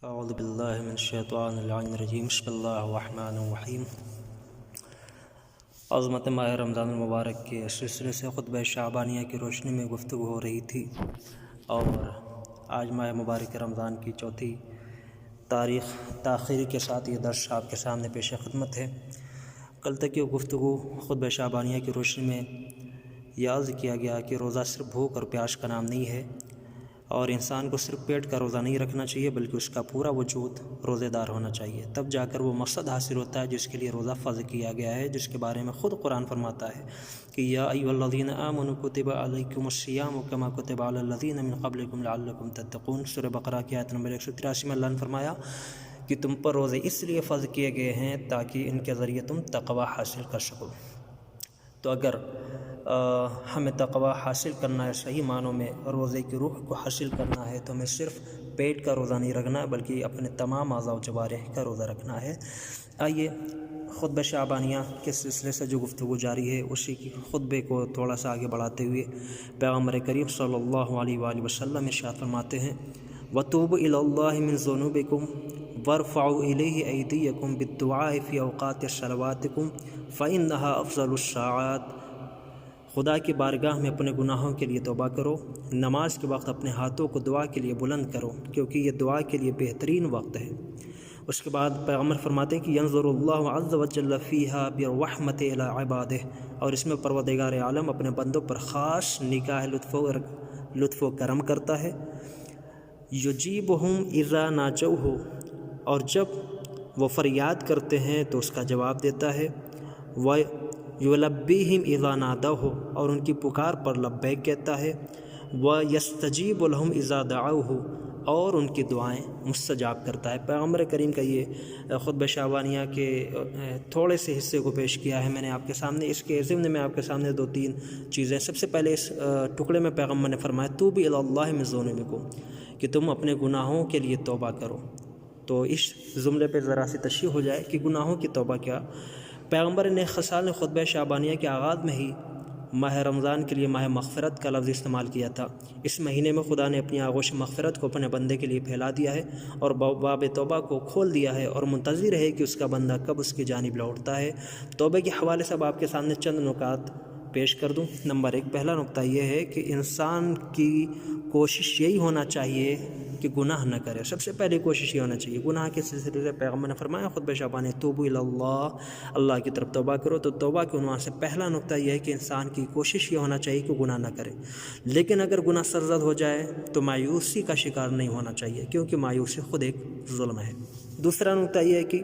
اعوذ باللہ من الشیطان اللعین الرجیم بسم اللہ الرحمن الرحیم۔ عظمت ماہ رمضان المبارک کے سلسلے سے خطبہ شعبانیہ کی روشنی میں گفتگو ہو رہی تھی، اور آج ماہ مبارک رمضان کی چوتھی تاریخ تاخیر کے ساتھ یہ درس آپ کے سامنے پیش خدمت ہے۔ کل تک یہ گفتگو خطبہ شعبانیہ کی روشنی میں یہ عرض کیا گیا کہ روزہ صرف بھوک اور پیاس کا نام نہیں ہے، اور انسان کو صرف پیٹ کا روزہ نہیں رکھنا چاہیے بلکہ اس کا پورا وجود روزے دار ہونا چاہیے، تب جا کر وہ مقصد حاصل ہوتا ہے جس کے لیے روزہ فرض کیا گیا ہے، جس کے بارے میں خود قرآن فرماتا ہے کہ یا ایھا الذین آمنوا کتب علیکم الصیام کما کتب علی الذین من قبلکم لعلکم تتقون۔ سورہ بقرہ کی آیت نمبر 183 میں اللہ نے فرمایا کہ تم پر روزے اس لیے فرض کیے گئے ہیں تاکہ ان کے ذریعے تم تقوی حاصل کر سکو۔ تو اگر ہمیں تقوی حاصل کرنا ہے، صحیح معنوں میں روزے کی روح کو حاصل کرنا ہے، تو ہمیں صرف پیٹ کا روزہ نہیں رکھنا ہے بلکہ اپنے تمام اعضاء و جوارح کا روزہ رکھنا ہے۔ آئیے خطبہ شعبانیہ کے سلسلے سے جو گفتگو جاری ہے اسی کی خطبے کو تھوڑا سا آگے بڑھاتے ہوئے پیغمبر کریم صلی اللہ علیہ وآلہ وسلم ارشاد فرماتے ہیں وَتُوبُوا إِلَى اللَّهِ مِن ذُنُوبِكُمْ وَارْفَعُوا إِلَيْهِ أَيْدِيَكُمْ بِالدُّعَاءِ فِي أَوْقَاتِ صَلَوَاتِكُمْ فَإِنَّهَا أَفْضَلُ السَّاعَاتِ۔ خدا کی بارگاہ میں اپنے گناہوں کے لیے توبہ کرو، نماز کے وقت اپنے ہاتھوں کو دعا کے لیے بلند کرو کیونکہ یہ دعا کے لیے بہترین وقت ہے۔ اس کے بعد پیغمبر فرماتے ہیں کہ ینظر اللہ عز وجل فیہا برحمت الی عبادہ، اور اس میں پروردگار عالم اپنے بندوں پر خاص نگاہ لطف و کرم کرتا ہے۔ یجیبہم اذا ناجوہ، اور جب وہ فریاد کرتے ہیں تو اس کا جواب دیتا ہے۔ وَيُلَبِّيهِمْ إِذَا نَادَوْهُ، اور ان کی پکار پر لبیک کہتا ہے۔ وَيَسْتَجِيبُ لَهُمْ إِذَا دَعَوْهُ، اور ان کی دعائیں مستجاب کرتا ہے۔ پیغمبر کریم کا یہ خطبہ شعبانیہ کے تھوڑے سے حصے کو پیش کیا ہے میں نے آپ کے سامنے۔ اس کے ضمن میں آپ کے سامنے دو تین چیزیں۔ سب سے پہلے اس ٹکڑے میں پیغمبر نے فرمایا توبوا الی اللہ من ذنوبکم، کہ تم اپنے گناہوں کے لیے توبہ کرو۔ تو اس جملے پہ ذرا سی تشریح ہو جائے کہ گناہوں کی توبہ کیا۔ پیغمبر نے خصال خطبہ شعبانیہ کے آغاز میں ہی ماہ رمضان کے لیے ماہ مغفرت کا لفظ استعمال کیا تھا۔ اس مہینے میں خدا نے اپنی آغوش مغفرت کو اپنے بندے کے لیے پھیلا دیا ہے اور باب توبہ کو کھول دیا ہے، اور منتظر ہے کہ اس کا بندہ کب اس کی جانب لوٹتا ہے۔ توبہ کے حوالے سے اب آپ کے سامنے چند نکات پیش کر دوں۔ نمبر 1، پہلا نقطہ یہ ہے کہ انسان کی کوشش یہی ہونا چاہیے کہ گناہ نہ کرے۔ سب سے پہلی کوشش یہ ہونا چاہیے۔ گناہ کے سلسلے سے پیغمبر نے فرمایا خطبہ شعبانیہ توبوا الی اللہ، اللہ کی طرف توبہ کرو۔ تو توبہ کے عنوان سے پہلا نقطہ یہ ہے کہ انسان کی کوشش یہ ہونا چاہیے کہ گناہ نہ کرے، لیکن اگر گناہ سرزد ہو جائے تو مایوسی کا شکار نہیں ہونا چاہیے، کیونکہ مایوسی خود ایک ظلم ہے۔ دوسرا نقطہ یہ ہے کہ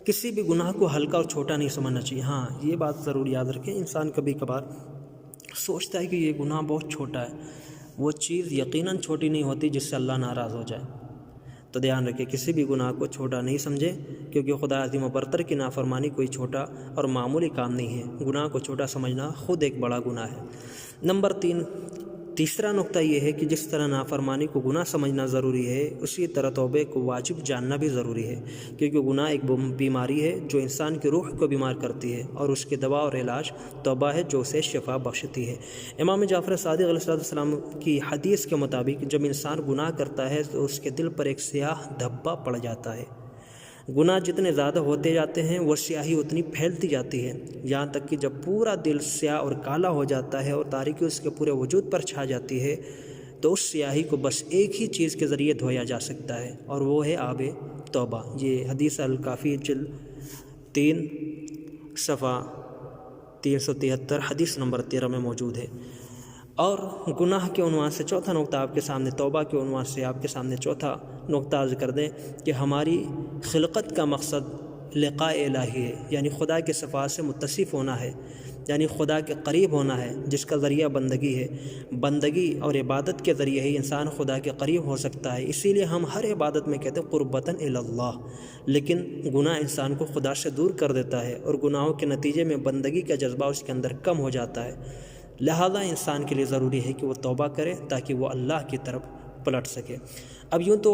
کسی بھی گناہ کو ہلکا اور چھوٹا نہیں سمجھنا چاہیے۔ ہاں، یہ بات ضرور یاد رکھیں، انسان کبھی کبھار سوچتا ہے کہ یہ گناہ بہت چھوٹا ہے، وہ چیز یقیناً چھوٹی نہیں ہوتی جس سے اللہ ناراض ہو جائے۔ تو دھیان رکھیں، کسی بھی گناہ کو چھوٹا نہیں سمجھیں، کیونکہ خدا عظیم و برتر کی نافرمانی کوئی چھوٹا اور معمولی کام نہیں ہے۔ گناہ کو چھوٹا سمجھنا خود ایک بڑا گناہ ہے۔ نمبر 3، تیسرا نقطہ یہ ہے کہ جس طرح نافرمانی کو گناہ سمجھنا ضروری ہے، اسی طرح توبے کو واجب جاننا بھی ضروری ہے، کیونکہ گناہ ایک بیماری ہے جو انسان کی روح کو بیمار کرتی ہے، اور اس کی دوا اور علاج توبہ ہے جو اسے شفا بخشتی ہے۔ امام جعفر صادق علیہ السلام کی حدیث کے مطابق جب انسان گناہ کرتا ہے تو اس کے دل پر ایک سیاہ دھبا پڑ جاتا ہے۔ گناہ جتنے زیادہ ہوتے جاتے ہیں وہ سیاہی اتنی پھیلتی جاتی ہے، یہاں تک کہ جب پورا دل سیاہ اور کالا ہو جاتا ہے اور تاریکی اس کے پورے وجود پر چھا جاتی ہے، تو اس سیاہی کو بس ایک ہی چیز کے ذریعے دھویا جا سکتا ہے، اور وہ ہے آب توبہ۔ یہ حدیث الکافی جلد 3 صفحہ 373 حدیث نمبر 13 میں موجود ہے۔ اور گناہ کے عنوان سے چوتھا نقطہ آپ کے سامنے، توبہ کے عنوان سے آپ کے سامنے چوتھا نقطہ عرض کر دیں کہ ہماری خلقت کا مقصد لقاء الہی ہے، یعنی خدا کے صفات سے متصف ہونا ہے، یعنی خدا کے قریب ہونا ہے، جس کا ذریعہ بندگی ہے۔ بندگی اور عبادت کے ذریعے ہی انسان خدا کے قریب ہو سکتا ہے، اسی لیے ہم ہر عبادت میں کہتے ہیں قربتاً الی اللہ، لیکن گناہ انسان کو خدا سے دور کر دیتا ہے، اور گناہوں کے نتیجے میں بندگی کا جذبہ اس کے اندر کم ہو جاتا ہے۔ لہذا انسان کے لیے ضروری ہے کہ وہ توبہ کرے تاکہ وہ اللہ کی طرف پلٹ سکے۔ اب یوں تو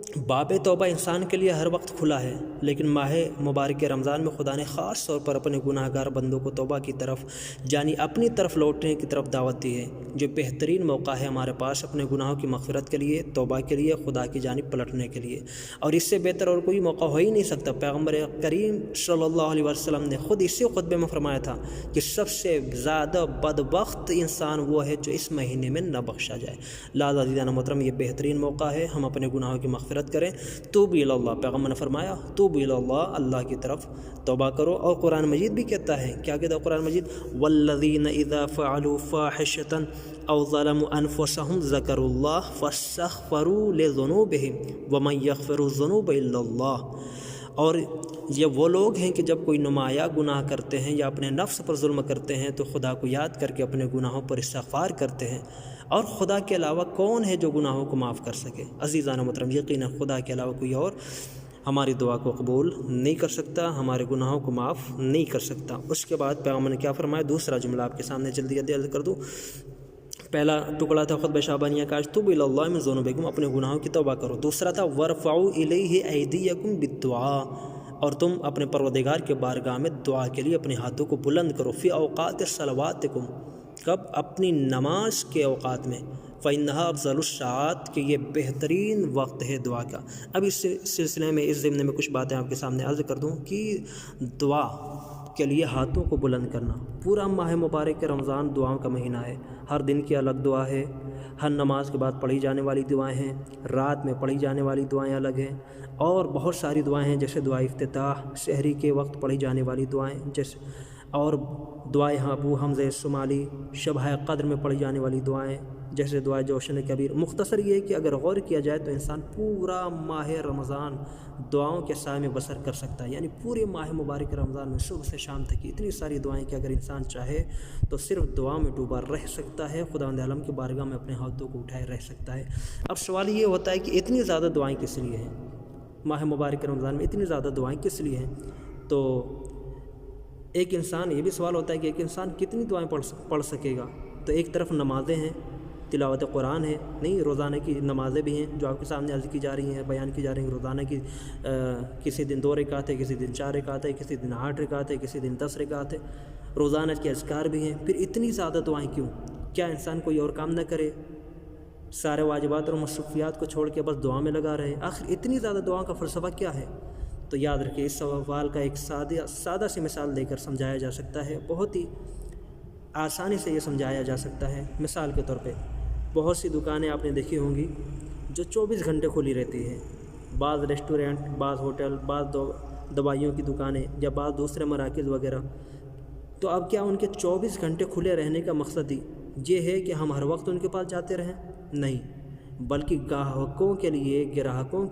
باب توبہ انسان کے لیے ہر وقت کھلا ہے، لیکن ماہ مبارک رمضان میں خدا نے خاص طور پر اپنے گناہ گار بندوں کو توبہ کی طرف یعنی اپنی طرف لوٹنے کی طرف دعوت دی ہے، جو بہترین موقع ہے ہمارے پاس اپنے گناہوں کی مغفرت کے لیے، توبہ کے لیے، خدا کی جانب پلٹنے کے لیے، اور اس سے بہتر اور کوئی موقع ہو ہی نہیں سکتا۔ پیغمبر کریم صلی اللہ علیہ وسلم نے خود اسی خطبے میں فرمایا تھا کہ سب سے زیادہ بدبخت انسان وہ ہے جو اس مہینے میں نہ بخشا جائے۔ لہٰذا عزیزان محترم، یہ بہترین موقع ہے ہم اپنے گناہوں کی مغفرت کریں۔ توبوا الی اللہ، پیغمبر نے فرمایا توبوا الی اللہ، اللہ کی طرف توبہ کرو۔ اور قرآن مجید بھی کہتا ہے، کیا کہتا ہے قرآن مجید؟ والذین اذا فعلوا فاحشۃ او ظلموا انفسهم ذکروا اللہ فاستغفروا لذنوبهم ومن یغفر الذنوب الا اللہ۔ اور یہ وہ لوگ ہیں کہ جب کوئی نمایاں گناہ کرتے ہیں یا اپنے نفس پر ظلم کرتے ہیں تو خدا کو یاد کر کے اپنے گناہوں پر استغفار کرتے ہیں، اور خدا کے علاوہ کون ہے جو گناہوں کو معاف کر سکے؟ عزیزان محترم، یقیناً خدا کے علاوہ کوئی اور ہماری دعا کو قبول نہیں کر سکتا، ہمارے گناہوں کو معاف نہیں کر سکتا۔ اس کے بعد پیغمبر نے کیا فرمایا؟ دوسرا جملہ آپ کے سامنے جلدی عرض کر دوں۔ پہلا ٹکڑا تھا خطبہ شعبانیہ کا، توبوا الی اللہ من ذنوبکم، اپنے گناہوں کی توبہ کرو۔ دوسرا تھا وارفعوا الیہ ایدیکم بالدعاء، اور تم اپنے پروردگار کے بارگاہ میں دعا کے لیے اپنے ہاتھوں کو بلند کرو۔ فی اوقات صلواتکم، کب؟ اپنی نماز کے اوقات میں۔ فإنها افضل الساعات، کہ یہ بہترین وقت ہے دعا کا۔ اب اس سلسلے میں، اس ضمن میں کچھ باتیں آپ کے سامنے عرض کر دوں کہ دعا کے لیے ہاتھوں کو بلند کرنا، پورا ماہ مبارک رمضان دعاؤں کا مہینہ ہے۔ ہر دن کی الگ دعا ہے، ہر نماز کے بعد پڑھی جانے والی دعائیں ہیں، رات میں پڑھی جانے والی دعائیں الگ ہیں، اور بہت ساری دعائیں ہیں جیسے دعا افتتاح، سحری کے وقت پڑھی جانے والی دعائیں، جیسے اور دعائے ابو حمزہ شمالی، شبہ قدر میں پڑھی جانے والی دعائیں جیسے دعائے جوشن کبیر۔ مختصر یہ ہے کہ اگر غور کیا جائے تو انسان پورا ماہ رمضان دعاؤں کے سائے میں بسر کر سکتا ہے، یعنی پورے ماہ مبارک رمضان میں صبح سے شام تک کی اتنی ساری دعائیں کہ اگر انسان چاہے تو صرف دعا میں ڈوبا رہ سکتا ہے، خداوند عالم کی بارگاہ میں اپنے ہاتھوں کو اٹھائے رہ سکتا ہے۔ اب سوال یہ ہوتا ہے کہ اتنی زیادہ دعائیں کس لیے ہیں؟ ماہ مبارک رمضان میں اتنی زیادہ دعائیں کس لیے ہیں؟ تو ایک انسان، یہ بھی سوال ہوتا ہے کہ ایک انسان کتنی دعائیں پڑھ سکے گا؟ تو ایک طرف نمازیں ہیں، تلاوت قرآن ہے، نہیں روزانہ کی نمازیں بھی ہیں جو آپ کے سامنے عرض کی جا رہی ہیں، بیان کی جا رہی ہیں روزانہ کی، کسی دن 2 رکعت ہے، کسی دن 4 رکعت ہے، کسی دن 8 رکعت ہے، کسی دن 10 رکعت ہے، روزانہ کے اذکار بھی ہیں۔ پھر اتنی زیادہ دعائیں کیوں؟ کیا انسان کوئی اور کام نہ کرے، سارے واجبات اور مصروفیات کو چھوڑ کے بس دعا میں لگا رہے؟ آخر اتنی زیادہ دعاؤں کا فلسفہ کیا ہے؟ تو یاد رکھیں، اس سوال کا ایک سادہ سی مثال دے کر سمجھایا جا سکتا ہے، بہت ہی آسانی سے یہ سمجھایا جا سکتا ہے۔ مثال کے طور پہ بہت سی دکانیں آپ نے دیکھی ہوں گی جو 24 گھنٹے کھلی رہتی ہیں، بعض ریسٹورنٹ، بعض ہوٹل، بعض دوائیوں کی دکانیں یا بعض دوسرے مراکز وغیرہ۔ تو اب کیا ان کے 24 گھنٹے کھلے رہنے کا مقصد ہی یہ ہے کہ ہم ہر وقت ان کے پاس جاتے رہیں؟ نہیں، بلکہ گاہکوں کے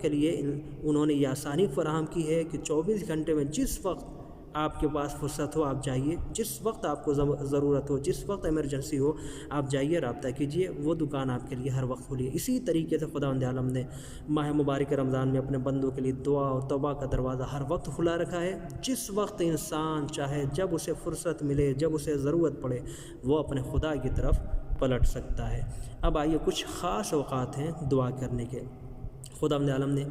لیے انہوں نے یہ آسانی فراہم کی ہے کہ 24 گھنٹے میں جس وقت آپ کے پاس فرصت ہو آپ جائیے، جس وقت آپ کو ضرورت ہو، جس وقت ایمرجنسی ہو آپ جائیے، رابطہ کیجیے، وہ دکان آپ کے لیے ہر وقت کھلی ہے۔ اسی طریقے سے خداوند عالم نے ماہ مبارک رمضان میں اپنے بندوں کے لیے دعا اور توبہ کا دروازہ ہر وقت کھلا رکھا ہے۔ جس وقت انسان چاہے، جب اسے فرصت ملے، جب اسے ضرورت پڑے، وہ اپنے خدا کی طرف پلٹ سکتا ہے۔ اب آئیے، کچھ خاص اوقات ہیں دعا کرنے کے۔ خداوند عالم نے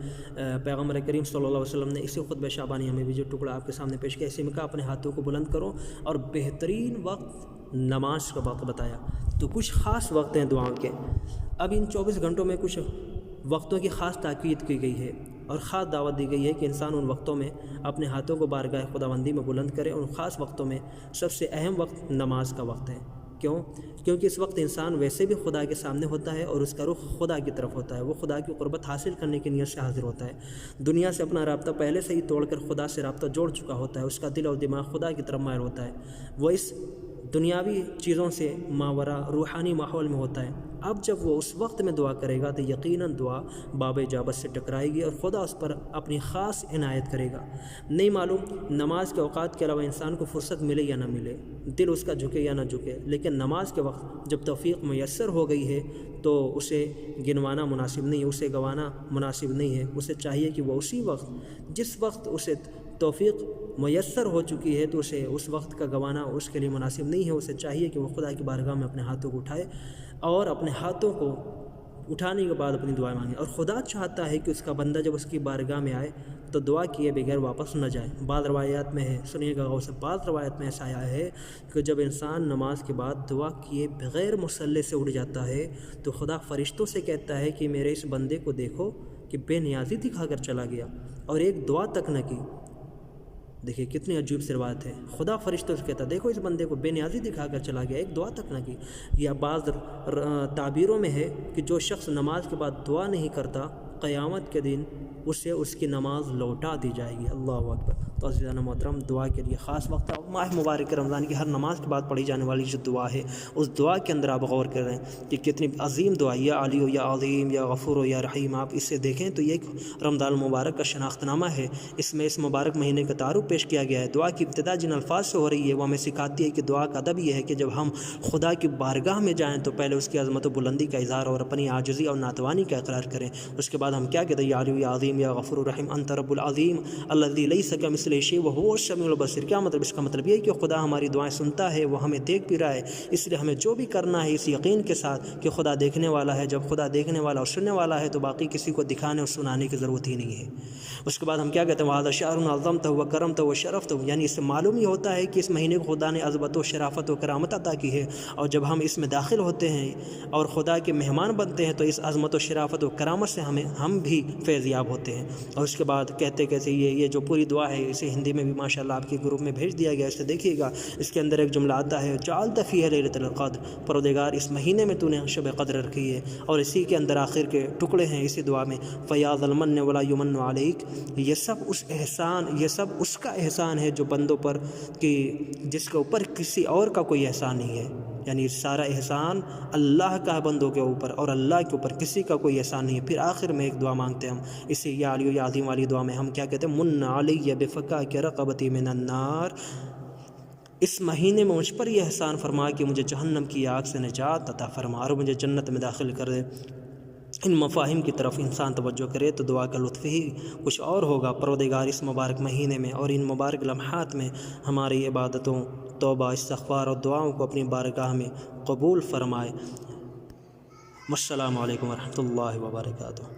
پیغمبر کریم صلی اللہ علیہ وسلم نے اسی خطبہ شعبانیہ میں بھی جو ٹکڑا آپ کے سامنے پیش کیا، اسی میں کہا اپنے ہاتھوں کو بلند کرو، اور بہترین وقت نماز کا وقت بتایا۔ تو کچھ خاص وقت ہیں دعاؤں کے۔ اب ان 24 گھنٹوں میں کچھ وقتوں کی خاص تاکید کی گئی ہے اور خاص دعوت دی گئی ہے کہ انسان ان وقتوں میں اپنے ہاتھوں کو بارگاہ خداوندی میں بلند کرے۔ ان خاص وقتوں میں سب سے اہم وقت نماز کا وقت ہے۔ کیوں؟ کیونکہ اس وقت انسان ویسے بھی خدا کے سامنے ہوتا ہے اور اس کا رخ خدا کی طرف ہوتا ہے، وہ خدا کی قربت حاصل کرنے کی نیت سے حاضر ہوتا ہے، دنیا سے اپنا رابطہ پہلے سے ہی توڑ کر خدا سے رابطہ جوڑ چکا ہوتا ہے، اس کا دل اور دماغ خدا کی طرف مائل ہوتا ہے، وہ اس دنیاوی چیزوں سے ماورا روحانی ماحول میں ہوتا ہے۔ اب جب وہ اس وقت میں دعا کرے گا تو یقیناً دعا باب اجابت سے ٹکرائے گی اور خدا اس پر اپنی خاص عنایت کرے گا۔ نہیں معلوم نماز کے اوقات کے علاوہ انسان کو فرصت ملے یا نہ ملے، دل اس کا جھکے یا نہ جھکے، لیکن نماز کے وقت جب توفیق میسر ہو گئی ہے تو اسے گنوانا مناسب نہیں ہے، اسے گنوانا مناسب نہیں ہے۔ اسے چاہیے کہ وہ اسی وقت، جس وقت اسے توفیق میسر ہو چکی ہے، تو اسے اس وقت کا گنوانا اس کے لیے مناسب نہیں ہے۔ اسے چاہیے کہ وہ خدا کی بارگاہ میں اپنے ہاتھوں کو اٹھائے اور اپنے ہاتھوں کو اٹھانے کے بعد اپنی دعائیں مانگیں، اور خدا چاہتا ہے کہ اس کا بندہ جب اس کی بارگاہ میں آئے تو دعا کیے بغیر واپس نہ جائے۔ بعض روایات میں ہے، سنیے گا غور سے، بعض روایات میں ایسا آیا ہے کہ جب انسان نماز کے بعد دعا کیے بغیر مصلی سے اٹھ جاتا ہے تو خدا فرشتوں سے کہتا ہے کہ میرے اس بندے کو دیکھو کہ بے نیازی دکھا کر چلا گیا اور ایک دعا تک نہ کی۔ دیکھیے کتنی عجیب سی روایت ہے، خدا فرشتوں سے کہتا ہے دیکھو اس بندے کو بے نیازی دکھا کر چلا گیا، ایک دعا تک نہ کی۔ یا بعض تعبیروں میں ہے کہ جو شخص نماز کے بعد دعا نہیں کرتا قیامت کے دن اسے اس کی نماز لوٹا دی جائے گی۔ اللہ اکبر۔ تو عزیزان محترم، دعا کے لیے خاص وقت ہے۔ ماہ مبارک رمضان کی ہر نماز کے بعد پڑھی جانے والی جو دعا ہے اس دعا کے اندر آپ غور کر رہے ہیں کہ کتنی عظیم دعا، یا علی و یا عظیم یا غفور و یا رحیم، آپ اسے دیکھیں تو یہ ایک رمضان المبارک کا شناخت نامہ ہے۔ اس میں اس مبارک مہینے کا تعارف پیش کیا گیا ہے۔ دعا کی ابتدا جن الفاظ سے ہو رہی ہے وہ ہمیں سکھاتی ہے کہ دعا کا ادب یہ ہے کہ جب ہم خدا کی بارگاہ میں جائیں تو پہلے اس کی عظمت و بلندی کا اظہار اور اپنی عاجزی اور ناتوانی کا اقرار کریں۔ اس کے بعد ہم کیا کہتے ہیں، یا علی و یا عظیم یا غفور الرحیم انت رب العظیم الذی لیس کمثلہ شیء وہو السمیع البصیر۔ کیا مطلب؟ اس کا مطلب یہ ہے کہ خدا ہماری دعائیں سنتا ہے، وہ ہمیں دیکھ بھی رہا ہے، اس لیے ہمیں جو بھی کرنا ہے اس یقین کے ساتھ کہ خدا دیکھنے والا ہے۔ جب خدا دیکھنے والا اور سننے والا ہے تو باقی کسی کو دکھانے اور سنانے کی ضرورت ہی نہیں ہے۔ اس کے بعد ہم کیا کہتے ہیں، وَهَذَا شَهْرٌ عَظَّمْتَهُ وَكَرَّمْتَهُ وَشَرَفْتَهُ، یعنی اس سے معلوم یہ ہوتا ہے کہ اس مہینے کو خدا نے عظمت و شرافت و کرامت عطا کی ہے، اور جب ہم اس میں داخل ہوتے ہیں اور خدا کے مہمان بنتے ہیں تو اس عظمت و شرافت و کرامت سے ہم بھی فیض یاب ہوتے ہیں۔ اور اس کے بعد کہتے یہ جو پوری دعا ہے اسے ہندی میں بھی ماشاءاللہ آپ کے گروپ میں بھیج دیا گیا، اسے دیکھیے گا۔ اس کے اندر ایک جملہ آتا ہے، جعلت فیہ لیلۃ القدر، پروردگار اس مہینے میں تو نے شب قدر رکھی ہے، اور اسی کے اندر آخر کے ٹکڑے ہیں اسی دعا میں، فیا ذا المن ولا یمن علیک، یہ سب اس احسان، یہ سب اس کا احسان ہے جو بندوں پر کہ جس کے اوپر کسی اور کا کوئی احسان نہیں ہے، یعنی سارا احسان اللہ کا بندوں کے اوپر اور اللہ کے اوپر کسی کا کوئی احسان نہیں ہے۔ پھر آخر میں ایک دعا مانگتے ہیں ہم، اسی یا علی و یا عظیم والی دعا میں ہم کیا کہتے ہیں، من علی بفکاک رقبتی من النار، اس مہینے میں مجھ پر یہ احسان فرما کہ مجھے جہنم کی آگ سے نجات عطا فرما اور مجھے جنت میں داخل کر دے۔ ان مفاہیم کی طرف انسان توجہ کرے تو دعا کا لطف ہی کچھ اور ہوگا۔ پروردگار اس مبارک مہینے میں اور ان مبارک لمحات میں ہماری عبادتوں، توبہ، استغفار اور دعاؤں کو اپنی بارگاہ میں قبول فرمائے۔ السلام علیکم ورحمۃ اللہ وبرکاتہ۔